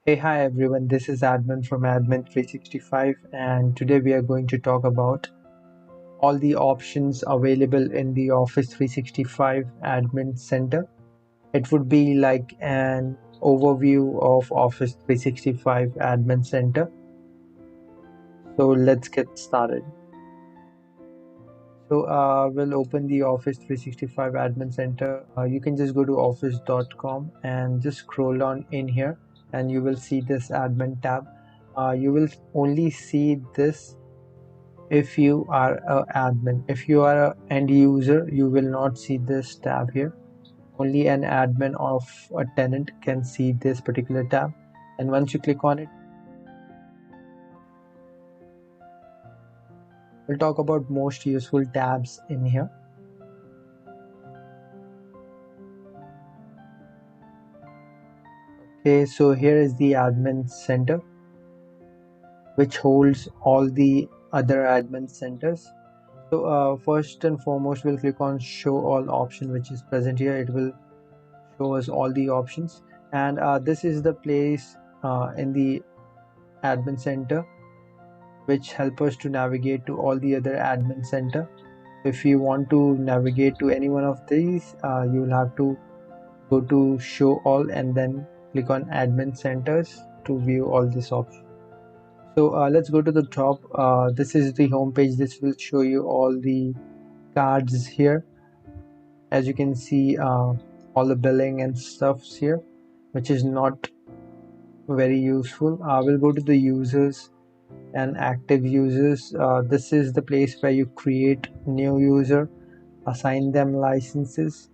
Hey, hi everyone, this is Admin from Admin 365, and today we are going to talk about all the options available in the Office 365 Admin Center. It would be like an overview of Office 365 Admin Center. So let's get started. We'll open the Office 365 Admin Center. You can just go to office.com and just scroll on in here, and you will see this admin tab. You will only see this if you are a admin. If you are an end user, you will not see this tab here. Only an admin of a tenant can see this particular tab. And once you click on it, we'll talk about most useful tabs in here. Okay, so here is the admin center, which holds all the other admin centers. First and foremost, we'll click on show all option, which is present here. It will show us all the options, and this is the place in the admin center which help us to navigate to all the other admin center. If you want to navigate to any one of these, you will have to go to show all and then click on admin centers to view all these options. Let's go to the top. This is the home page. This will show you all the cards here. As you can see, all the billing and stuffs here, which is not very useful. We'll go to the users and active users. This is the place where you create new user, assign them licenses.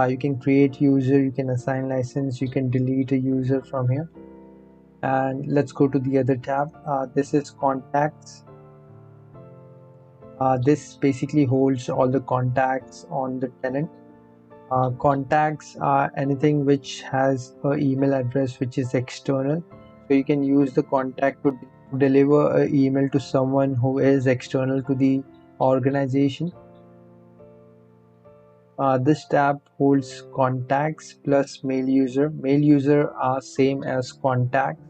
You can create user, you can assign license, you can delete a user from here. And let's go to the other tab. This is contacts. This basically holds all the contacts on the tenant. Contacts are anything which has an email address which is external. So you can use the contact to deliver an email to someone who is external to the organization. This tab holds contacts plus mail user. Mail user are same as contacts,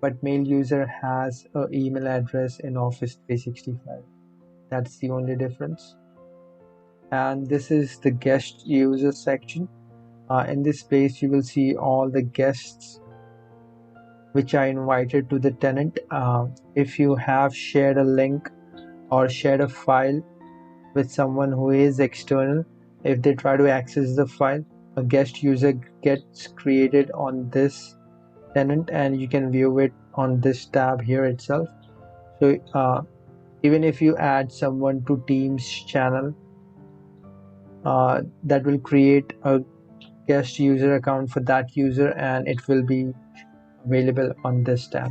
but mail user has an email address in Office 365. That's the only difference. And this is the guest user section. In this place, you will see all the guests which are invited to the tenant. If you have shared a link or shared a file with someone who is external, if they try to access the file, a guest user gets created on this tenant and you can view it on this tab here itself. Even if you add someone to Teams channel, that will create a guest user account for that user and it will be available on this tab.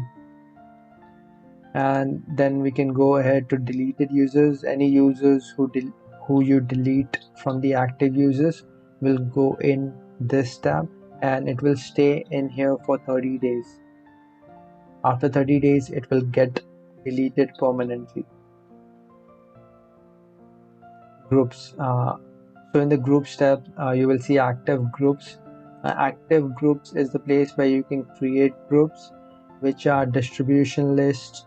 And then we can go ahead to deleted users. Any users who you delete from the active users will go in this tab and it will stay in here for 30 days. After 30 days it will get deleted permanently. Groups. So in the groups tab, you will see active groups. Active groups is the place where you can create groups which are distribution lists,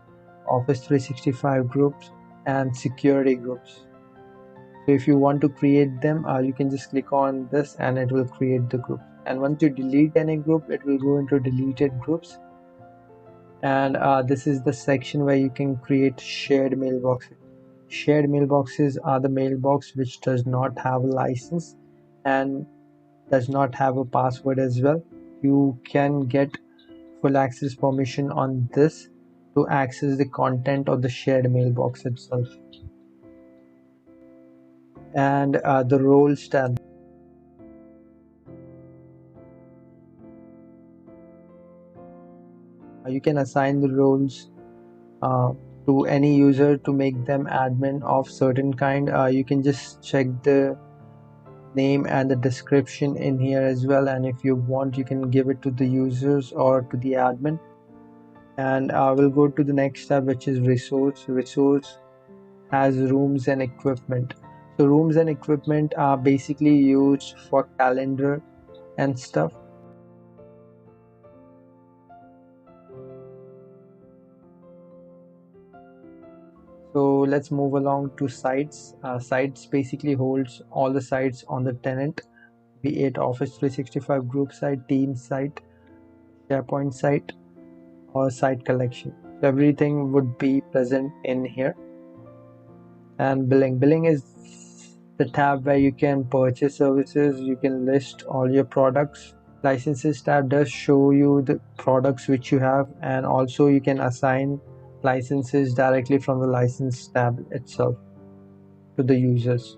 Office 365 groups, and security groups. So if you want to create them, you can just click on this and it will create the group. And once you delete any group, it will go into deleted groups. And this is the section where you can create shared mailboxes. Shared mailboxes are the mailbox which does not have a license and does not have a password as well. You can get full access permission on this to access the content of the shared mailbox itself. And the roles tab. You can assign the roles to any user to make them admin of certain kind. You can just check the name and the description in here as well, and if you want you can give it to the users or to the admin. And we'll go to the next tab, which is resource. Resource has rooms and equipment. So rooms and equipment are basically used for calendar and stuff. So let's move along to sites. Sites basically holds all the sites on the tenant, be it Office 365 group site, team site, SharePoint site, or site collection. So everything would be present in here. And billing is the tab where you can purchase services, you can list all your products. Licenses tab does show you the products which you have, and also you can assign licenses directly from the license tab itself to the users.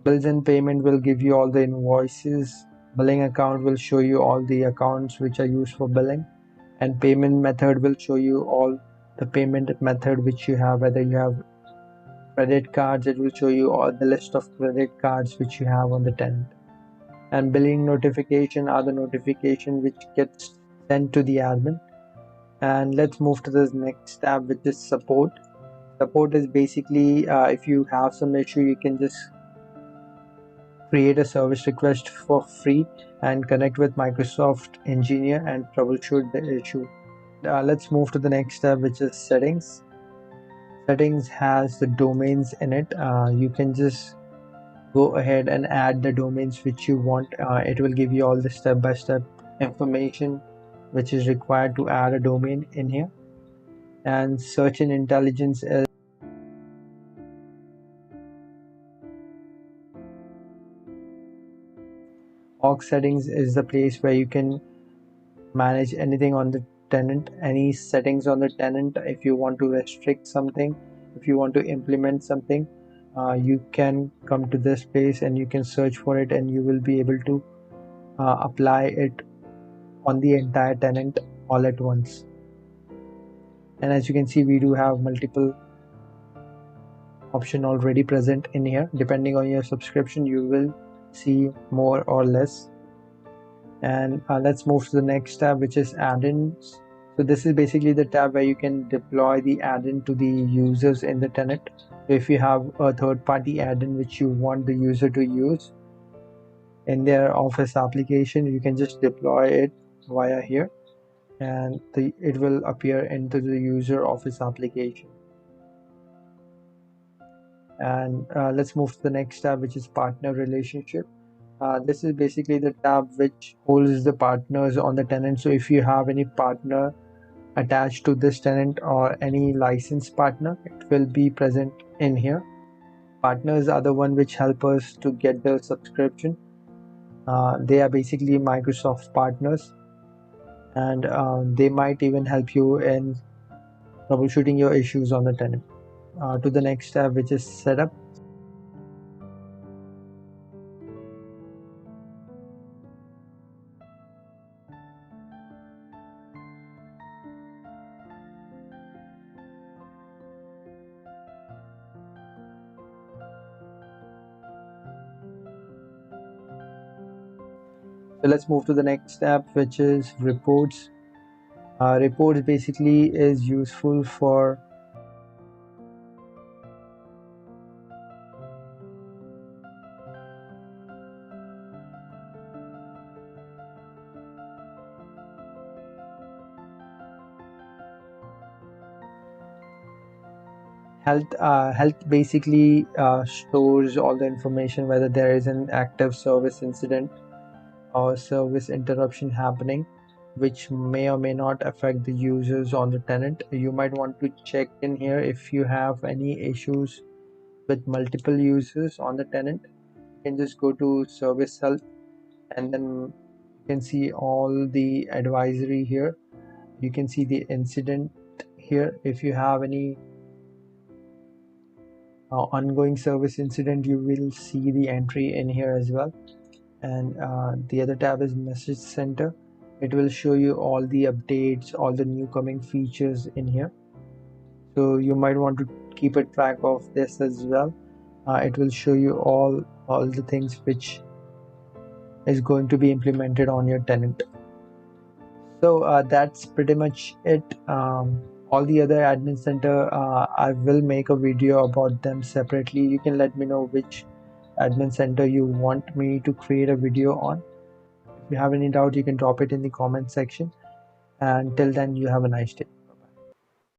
Bills and payment will give you all the invoices. Billing account will show you all the accounts which are used for billing, and payment method will show you all the payment method which you have. Whether you have credit cards, it will show you all the list of credit cards which you have on the tenant. And billing notification are the notification which gets sent to the admin. And let's move to the next tab, which is support. Support is basically if you have some issue, you can just create a service request for free and connect with Microsoft Engineer and troubleshoot the issue. Let's move to the next tab, which is settings. Settings has the domains in it. You can just go ahead and add the domains which you want. It will give you all the step-by-step information which is required to add a domain in here. And search and intelligence is org settings is the place where you can manage anything on the tenant, any settings on the tenant. If you want to restrict something, if you want to implement something, you can come to this place and you can search for it, and you will be able to apply it on the entire tenant all at once. And as you can see, we do have multiple option already present in here. Depending on your subscription, you will see more or less. And let's move to the next tab, which is add-ins. So this is basically the tab where you can deploy the add-in to the users in the tenant. So if you have a third-party add-in which you want the user to use in their Office application, you can just deploy it via here, and it will appear into the user Office application. And let's move to the next tab, which is partner relationship. This is basically the tab which holds the partners on the tenant. So if you have any partner attached to this tenant or any licensed partner, it will be present in here. Partners are the one which help us to get the subscription. They are basically Microsoft partners, and they might even help you in troubleshooting your issues on the tenant. To the next tab, which is setup. So let's move to the next tab, which is reports. Reports basically is useful for health basically stores all the information whether there is an active service incident or service interruption happening, which may or may not affect the users on the tenant. You might want to check in here if you have any issues with multiple users on the tenant. You can just go to service health, and then you can see all the advisory here. You can see the incident here. If you have any ongoing service incident, you will see the entry in here as well. And the other tab is message center. It will show you all the updates, all the new coming features in here, so you might want to keep a track of this as well. It will show you all the things which is going to be implemented on your tenant. So that's pretty much it. All the other admin center, I will make a video about them separately. You can let me know which admin center you want me to create a video on. If you have any doubt, you can drop it in the comment section. And till then, you have a nice day.